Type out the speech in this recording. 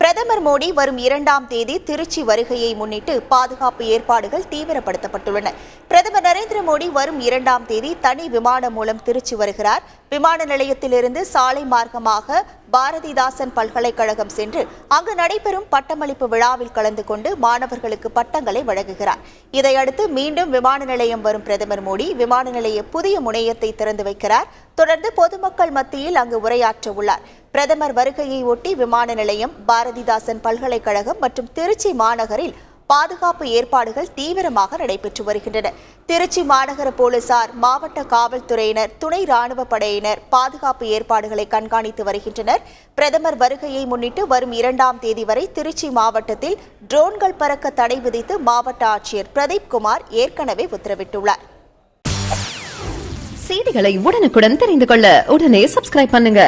பிரதமர் மோடி வரும் 2ஆம் தேதி திருச்சி வருகையை முன்னிட்டு பாதுகாப்பு ஏற்பாடுகள் தீவிரப்படுத்தப்பட்டுள்ளன. பிரதமர் நரேந்திர மோடி வரும் 2ஆம் தேதி தனி விமானம் மூலம் திருச்சி வருகிறார். விமான நிலையத்திலிருந்து சாலை மார்க்கமாக பாரதிதாசன் பல்கலைக்கழகம் சென்று அங்கு நடைபெறும் பட்டமளிப்பு விழாவில் கலந்து கொண்டு மாணவர்களுக்கு பட்டங்களை வழங்குகிறார். இதையடுத்து மீண்டும் விமான நிலையம் வரும் பிரதமர் மோடி விமான நிலைய புதிய முனையத்தை திறந்து வைக்கிறார். தொடர்ந்து பொதுமக்கள் மத்தியில் அங்கு உரையாற்ற உள்ளார். பிரதமர் வருகையை ஒட்டி விமான நிலையம், பாரதிதாசன் பல்கலைக்கழகம் மற்றும் திருச்சி மாநகரில் பாதுகாப்பு ஏற்பாடுகள் தீவிரமாக நடைபெற்று வருகின்றன. திருச்சி மாநகர போலீசார், மாவட்ட காவல்துறையினர், துணை ராணுவ படையினர் பாதுகாப்பு ஏற்பாடுகளை கண்காணித்து வருகின்றனர். பிரதமர் வருகையை முன்னிட்டு வரும் 2ஆம் தேதி வரை திருச்சி மாவட்டத்தில் ட்ரோன்கள் பறக்க தடை விதித்து மாவட்ட ஆட்சியர் பிரதீப் குமார் ஏற்கனவே உத்தரவிட்டுள்ளார். செய்திகளை உடனுக்குடன் தெரிந்து கொள்ள உடனே சப்ஸ்கிரைப் பண்ணுங்க.